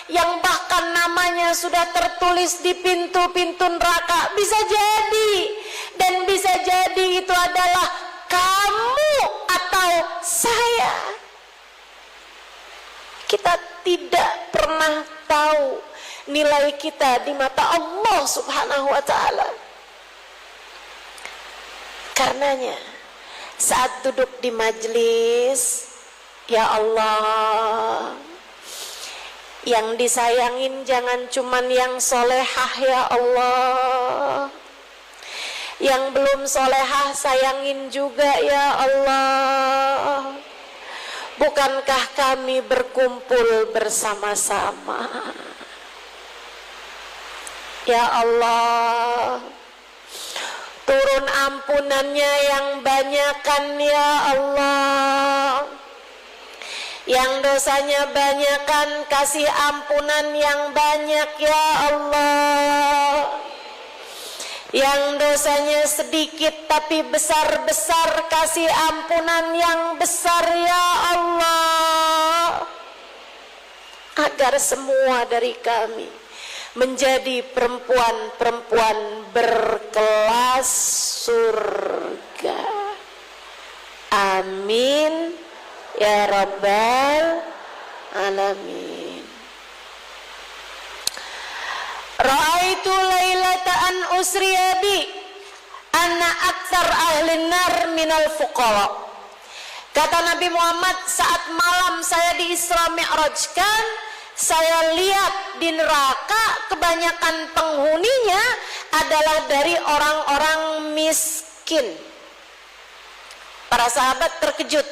yang bahkan namanya sudah tertulis di pintu-pintu neraka. Bisa jadi, dan bisa jadi itu adalah kamu atau saya. Kita tidak pernah tahu nilai kita di mata Allah Subhanahu wa ta'ala. Karenanya saat duduk di majelis, ya Allah, yang disayangin jangan cuman yang solehah ya Allah, yang belum solehah sayangin juga ya Allah. Bukankah kami berkumpul bersama-sama? Ya Allah, turun ampunannya yang banyakan ya Allah. Yang dosanya banyakan, kasih ampunan yang banyak ya Allah. Yang dosanya sedikit tapi besar-besar, kasih ampunan yang besar ya Allah. Agar semua dari kami menjadi perempuan-perempuan berkelas surga. Amin ya Rabbal Alamin. Ra'aitu lailata an usriya bi anna aktsar ahli nar minal fuqara. Kata Nabi Muhammad, saat malam saya di Isra Mi'rajkan, saya lihat di neraka kebanyakan penghuninya adalah dari orang-orang miskin. Para sahabat terkejut.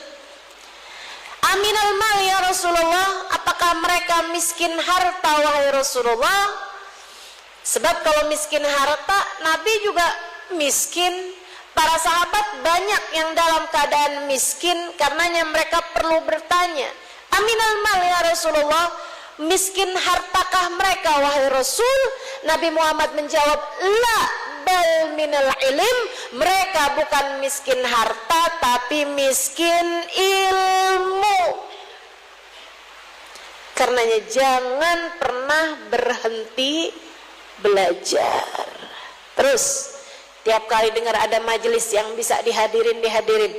Aminal mal ya Rasulullah, apakah mereka miskin harta wahai Rasulullah? Sebab kalau miskin harta, Nabi juga miskin. Para sahabat banyak yang dalam keadaan miskin, karenanya mereka perlu bertanya, aminal mal ya Rasulullah, miskin hartakah mereka wahai Rasul? Nabi Muhammad menjawab, la bal minal ilim, mereka bukan miskin harta tapi miskin ilmu. Karenanya jangan pernah berhenti belajar. Terus tiap kali dengar ada majelis yang bisa dihadirin, dihadirin.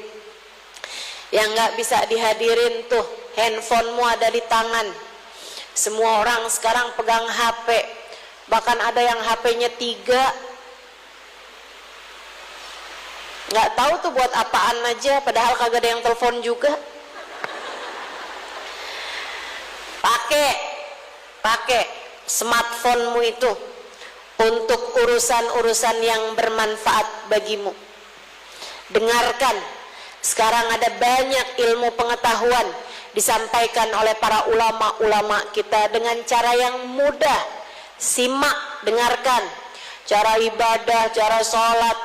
Yang nggak bisa dihadirin tuh handphonemu ada di tangan. Semua orang sekarang pegang HP, bahkan ada yang HP-nya 3. Nggak tahu tuh buat apaan aja, padahal kagak ada yang telepon juga. Pakai smartphone-mu itu untuk urusan-urusan yang bermanfaat bagimu. Dengarkan, sekarang ada banyak ilmu pengetahuan disampaikan oleh para ulama-ulama kita dengan cara yang mudah. Simak, dengarkan cara ibadah, cara sholat,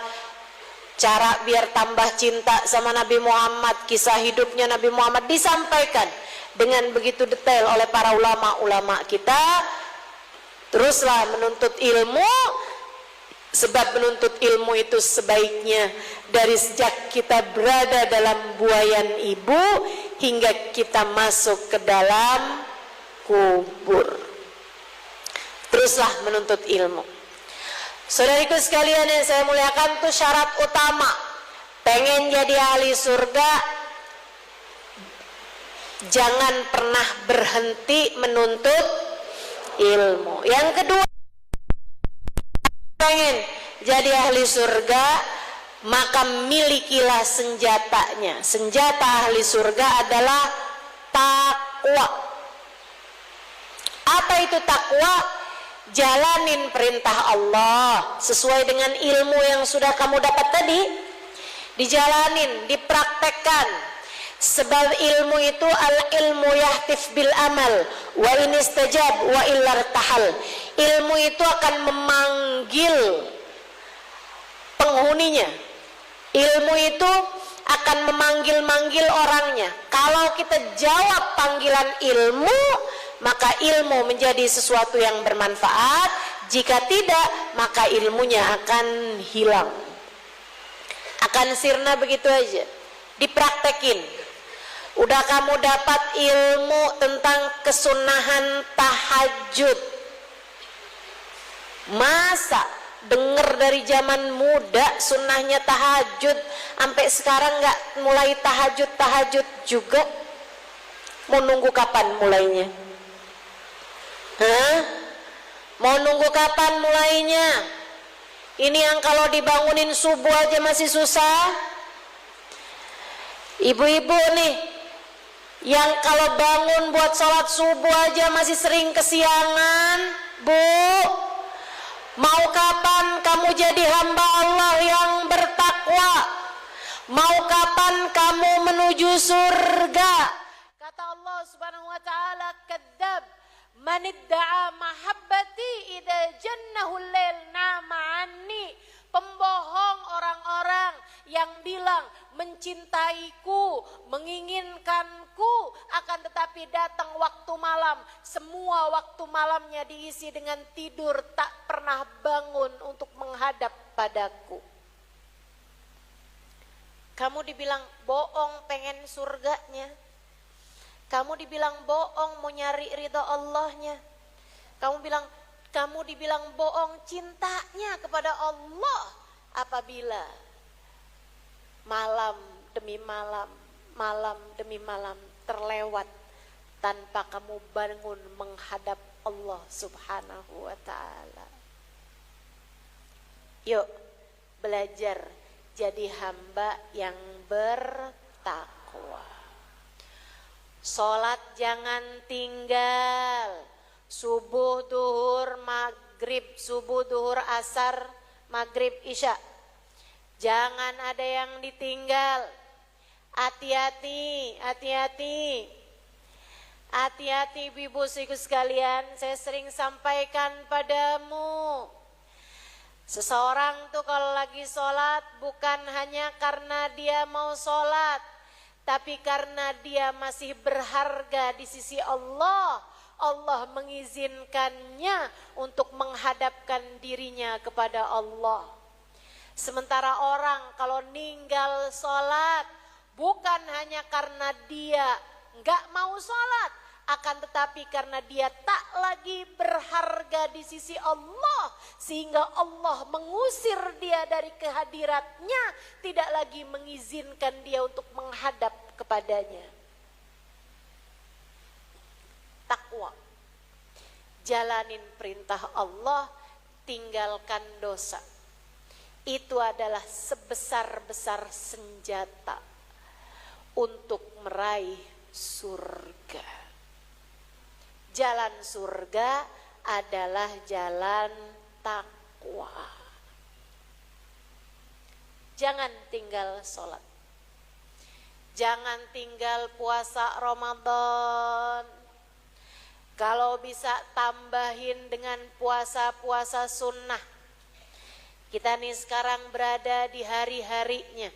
cara biar tambah cinta sama Nabi Muhammad, kisah hidupnya Nabi Muhammad disampaikan dengan begitu detail oleh para ulama-ulama kita. Teruslah menuntut ilmu, sebab menuntut ilmu itu sebaiknya dari sejak kita berada dalam buayan ibu hingga kita masuk ke dalam kubur. Teruslah menuntut ilmu. Saudariku sekalian yang saya muliakan, itu syarat utama pengen jadi ahli surga, jangan pernah berhenti menuntut ilmu. Yang kedua, pengen jadi ahli surga, maka milikilah senjatanya. Senjata ahli surga adalah takwa. Apa itu takwa? Jalanin perintah Allah sesuai dengan ilmu yang sudah kamu dapat tadi. Dijalanin, dipraktekkan. Sebab ilmu itu al-ilmu yahtif bil amal wa in istajab wa illar tahal. Ilmu itu akan memanggil penghuninya. Ilmu itu akan memanggil-manggil orangnya. Kalau kita jawab panggilan ilmu, maka ilmu menjadi sesuatu yang bermanfaat. Jika tidak, maka ilmunya akan hilang, akan sirna begitu aja. Dipraktekin. Udah kamu dapat ilmu tentang kesunahan tahajud. Masa denger dari zaman muda sunnahnya tahajud, sampai sekarang nggak mulai tahajud juga? Mau nunggu kapan mulainya? Hah? Mau nunggu kapan mulainya? Ini yang kalau dibangunin subuh aja masih susah. Ibu-ibu nih, yang kalau bangun buat sholat subuh aja masih sering kesiangan. Bu, mau kapan kamu jadi hamba Allah yang bertakwa? Mau kapan kamu menuju surga? Kata Allah Subhanahu wa taala, kadzab man idda'a mahabbati idza jannahu lail nama anni. Pembohong orang-orang yang bilang mencintaiku, menginginkanku, akan tetapi datang waktu malam, semua waktu malamnya diisi dengan tidur, tak pernah bangun untuk menghadap padaku. Kamu dibilang bohong pengen surganya, kamu dibilang bohong mau nyari ridha Allahnya, kamu dibilang bohong cintanya kepada Allah apabila malam demi malam, malam demi malam terlewat tanpa kamu bangun menghadap Allah Subhanahu wa ta'ala. Yuk belajar jadi hamba yang bertakwa. Sholat jangan tinggal. Subuh, duhur, maghrib, subuh, duhur, asar, maghrib, isya. Jangan ada yang ditinggal. Hati-hati, hati-hati. Hati-hati ibu-ibu sekalian, saya sering sampaikan padamu. Seseorang tuh kalau lagi sholat bukan hanya karena dia mau sholat, tapi karena dia masih berharga di sisi Allah. Allah mengizinkannya untuk menghadapkan dirinya kepada Allah. Sementara orang kalau ninggal sholat bukan hanya karena dia nggak mau sholat, akan tetapi karena dia tak lagi berharga di sisi Allah, sehingga Allah mengusir dia dari kehadiratnya, tidak lagi mengizinkan dia untuk menghadap kepadanya. Takwa, jalanin perintah Allah, tinggalkan dosa. Itu adalah sebesar-besar senjata untuk meraih surga. Jalan surga adalah jalan takwa. Jangan tinggal sholat, jangan tinggal puasa Ramadan. Kalau bisa tambahin dengan puasa-puasa sunnah. Kita nih sekarang berada di hari-harinya.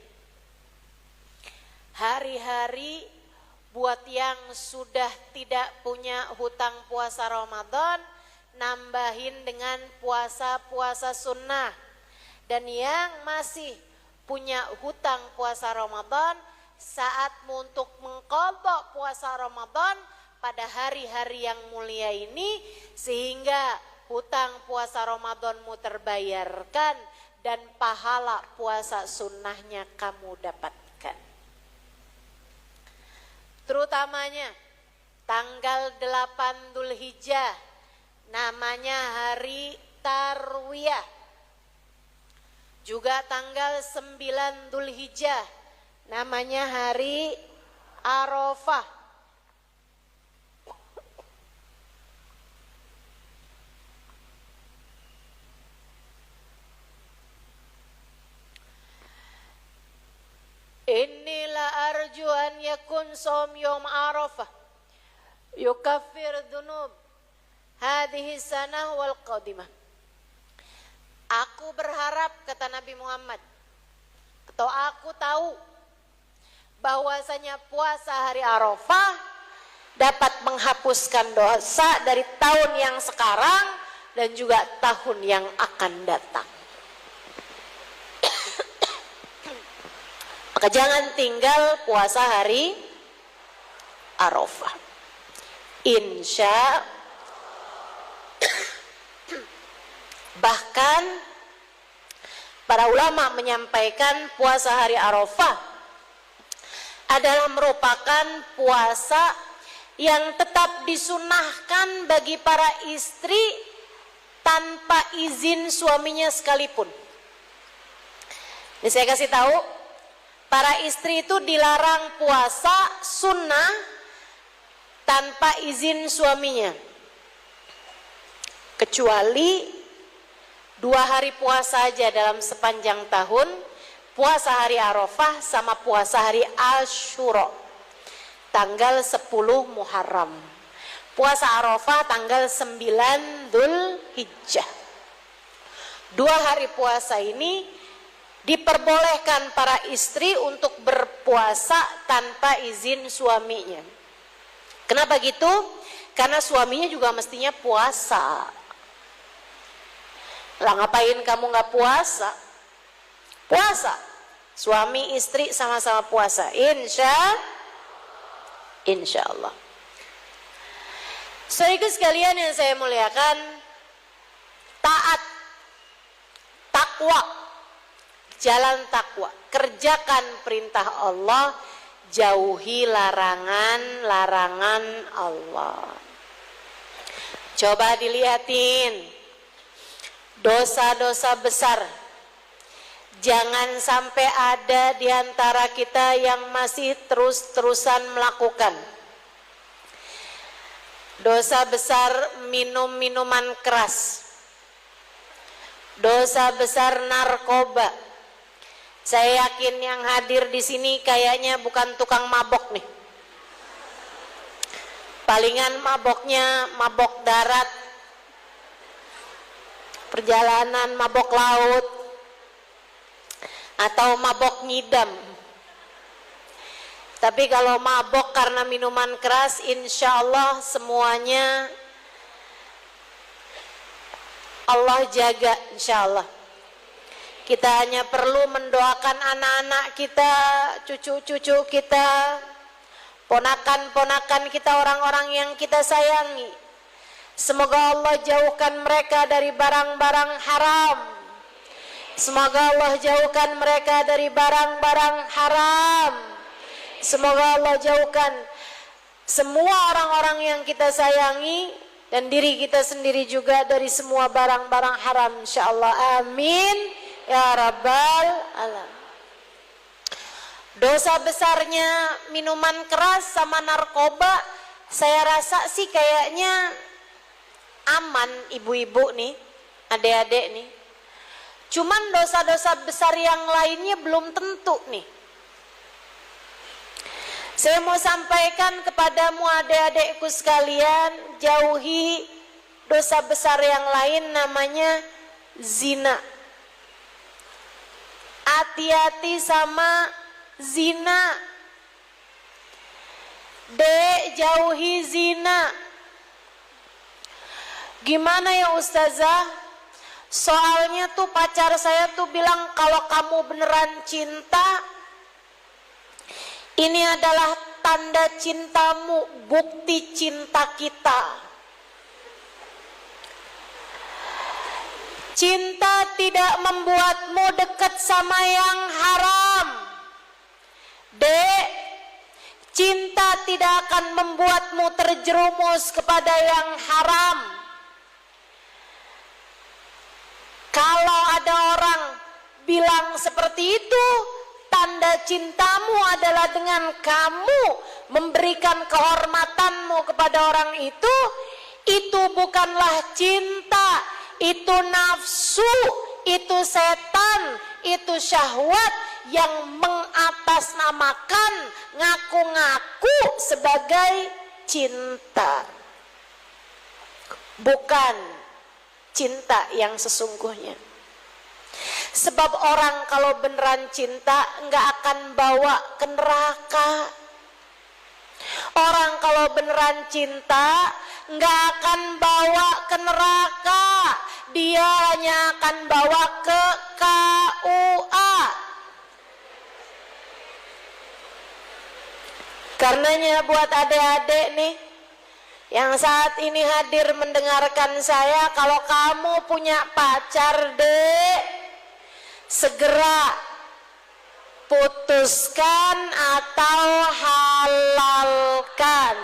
Hari-hari buat yang sudah tidak punya hutang puasa Ramadan, nambahin dengan puasa-puasa sunnah. Dan yang masih punya hutang puasa Ramadan, saatmu untuk mengqadha puasa Ramadan pada hari-hari yang mulia ini, sehingga hutang puasa Ramadanmu terbayarkan dan pahala puasa sunnahnya kamu dapatkan. Terutamanya tanggal 8 Dzulhijjah, namanya hari Tarwiyah. Juga tanggal 9 Dzulhijjah, namanya hari Arafah. Inilah arju an yakun som yom Arafah yukaffir dunub hadhihi sanah wal qadimah. Aku berharap, kata Nabi Muhammad, atau aku tahu bahwasanya puasa hari Arafah dapat menghapuskan dosa dari tahun yang sekarang dan juga tahun yang akan datang. Maka jangan tinggal puasa hari Arafah. Insya. Bahkan para ulama menyampaikan puasa hari Arafah adalah merupakan puasa yang tetap disunahkan bagi para istri tanpa izin suaminya sekalipun. Ini saya kasih tahu, para istri itu dilarang puasa sunnah tanpa izin suaminya, kecuali 2 hari puasa aja dalam sepanjang tahun, puasa hari Arafah sama puasa hari Asyura tanggal 10 Muharram, puasa Arafah tanggal 9 Dzulhijjah. 2 hari puasa ini diperbolehkan para istri untuk berpuasa tanpa izin suaminya. Kenapa gitu? Karena suaminya juga mestinya puasa. Lah ngapain kamu nggak puasa? Puasa. Suami istri sama-sama puasa. Insya Allah. Saudara sekalian yang saya muliakan, taat, takwa, jalan takwa, kerjakan perintah Allah, jauhi larangan-larangan Allah. Coba dilihatin dosa-dosa besar. Jangan sampai ada di antara kita yang masih terus-terusan melakukan dosa besar minum minuman keras, dosa besar narkoba. Saya yakin yang hadir di sini kayaknya bukan tukang mabok nih. Palingan maboknya mabok darat, perjalanan mabok laut, atau mabok ngidam. Tapi kalau mabok karena minuman keras, insya Allah semuanya Allah jaga, insya Allah. Kita hanya perlu mendoakan anak-anak kita, cucu-cucu kita, ponakan-ponakan kita, orang-orang yang kita sayangi. Semoga Allah jauhkan mereka dari barang-barang haram. Semoga Allah jauhkan mereka dari barang-barang haram. Semoga Allah jauhkan semua orang-orang yang kita sayangi dan diri kita sendiri juga dari semua barang-barang haram, insyaallah. Amin ya rabbal alamin. Dosa besarnya minuman keras sama narkoba, saya rasa sih kayaknya aman ibu-ibu nih, adik-adik nih. Cuman dosa-dosa besar yang lainnya belum tentu nih. Saya mau sampaikan kepadamu adik-adikku sekalian, jauhi dosa besar yang lain namanya zina. Hati-hati sama zina. Dek, jauhi zina. Gimana ya ustazah? Soalnya tuh pacar saya tuh bilang kalau kamu beneran cinta, ini adalah tanda cintamu, bukti cinta kita. Cinta tidak membuatmu dekat sama yang haram. Dek, cinta tidak akan membuatmu terjerumus kepada yang haram. Kalau ada orang bilang seperti itu, tanda cintamu adalah dengan kamu memberikan kehormatanmu kepada orang itu bukanlah cinta, itu nafsu, itu setan, itu syahwat yang mengatasnamakan ngaku-ngaku sebagai cinta. Bukan cinta yang sesungguhnya. Sebab orang kalau beneran cinta nggak akan bawa ke neraka. Orang kalau beneran cinta nggak akan bawa ke neraka. Dia hanya akan bawa ke KUA. Karenanya buat adik-adik nih yang saat ini hadir mendengarkan saya, kalau kamu punya pacar, Dek, segera putuskan atau halalkan.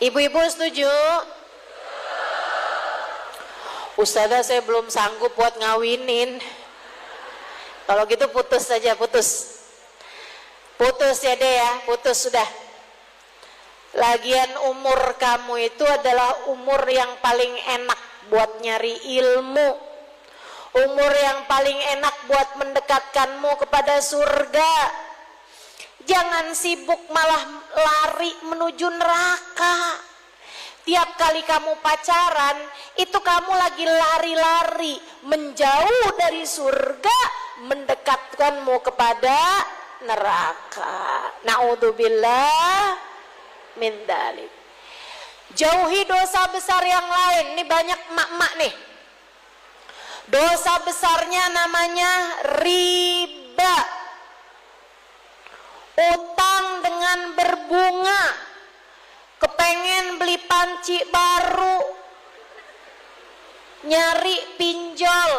Ibu-ibu setuju? Ustazah, saya belum sanggup buat ngawinin. Kalau gitu putus saja, putus. Putus ya deh ya, putus sudah. Lagian umur kamu itu adalah umur yang paling enak buat nyari ilmu. Umur yang paling enak buat mendekatkanmu kepada surga. Jangan sibuk malah lari menuju neraka. Tiap kali kamu pacaran, itu kamu lagi lari-lari menjauh dari surga, mendekatkanmu kepada neraka. Na'udzubillah min dzalik. Jauhi dosa besar yang lain. Ini banyak emak-emak nih. Dosa besarnya namanya riba. Utang dengan berbunga. Kepengen beli panci baru, nyari pinjol.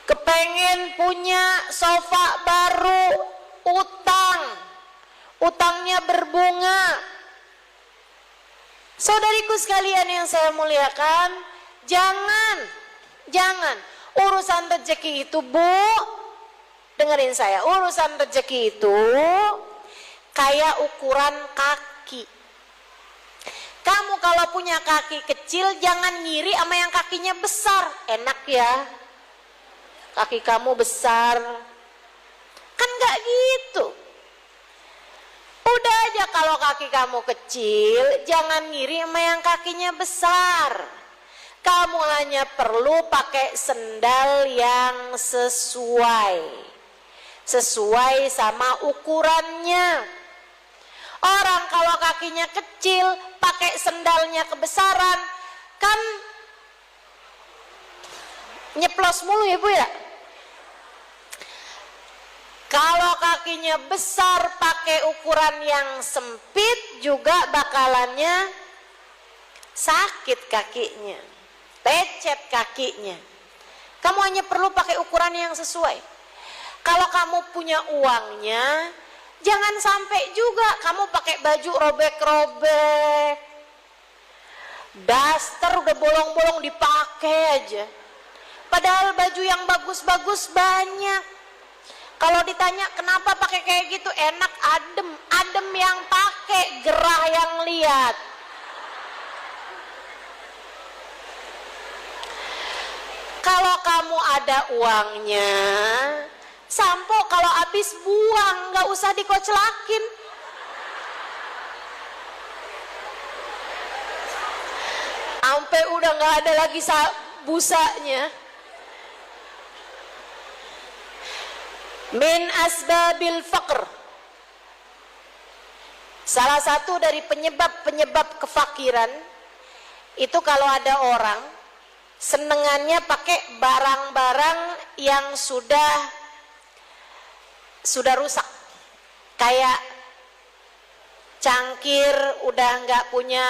Kepengen punya sofa baru, utang. Utangnya berbunga. Saudariku sekalian yang saya muliakan, jangan urusan rezeki itu, Bu, dengerin saya, urusan rezeki itu kayak ukuran kaki. Kamu kalau punya kaki kecil, jangan ngiri sama yang kakinya besar. Enak ya, kaki kamu besar. Kan gak gitu. Udah aja kalau kaki kamu kecil, jangan ngiri sama yang kakinya besar. Kamu hanya perlu pakai sendal yang sesuai sama ukurannya. Orang kalau kakinya kecil, pakai sendalnya kebesaran, kan nyeplos mulu ya Bu ya. Kalau kakinya besar, pakai ukuran yang sempit, juga bakalannya sakit kakinya, lecet kakinya. Kamu hanya perlu pakai ukuran yang sesuai. Kalau kamu punya uangnya, jangan sampai juga kamu pakai baju robek-robek, daster udah bolong-bolong dipakai aja. Padahal baju yang bagus-bagus banyak. Kalau ditanya kenapa pakai kayak gitu, enak, adem yang pakai, gerah yang lihat. Kalau kamu ada uangnya, sampo kalau habis buang, nggak usah dikoclakin. Sampai udah nggak ada lagi busanya. Min asbabil faqr. Salah satu dari penyebab kefakiran itu kalau ada orang senengannya pakai barang-barang yang sudah rusak. Kayak cangkir udah nggak punya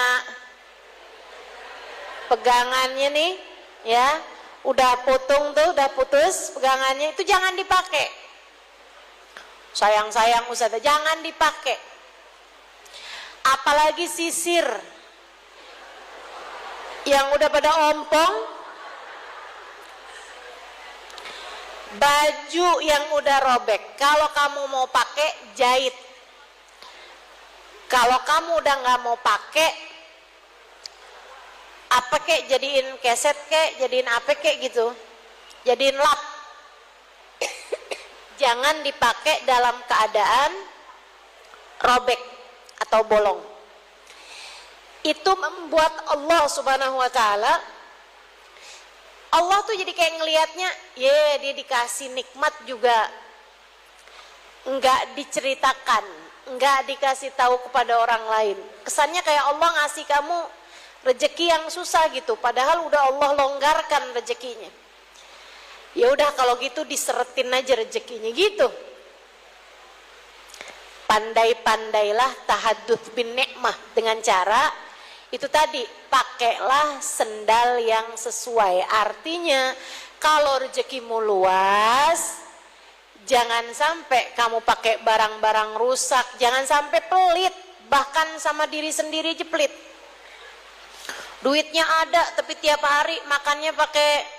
pegangannya nih, ya. Udah potong tuh, udah putus pegangannya, itu jangan dipakai. Sayang Ustazah, jangan dipakai. Apalagi sisir yang udah pada ompong, baju yang udah robek. Kalau kamu mau pakai, jahit. Kalau kamu udah nggak mau pakai, apa kek, jadiin keset kek, jadiin apa kek gitu, jadiin lap. Jangan dipakai dalam keadaan robek atau bolong. Itu membuat Allah Subhanahu wa Ta'ala, Allah tuh jadi kayak ngelihatnya, dia dikasih nikmat juga enggak diceritakan, enggak dikasih tahu kepada orang lain. Kesannya kayak Allah ngasih kamu rezeki yang susah gitu, padahal udah Allah longgarkan rezekinya. Ya udah kalau gitu diseretin aja rezekinya gitu. pandai-pandailah tahadduts bin nikmah dengan cara itu tadi, pakailah sendal yang sesuai. Artinya kalau rezekimu luas, jangan sampai kamu pakai barang-barang rusak, jangan sampai pelit, bahkan sama diri sendiri aja pelit. Duitnya ada tapi tiap hari makannya pakai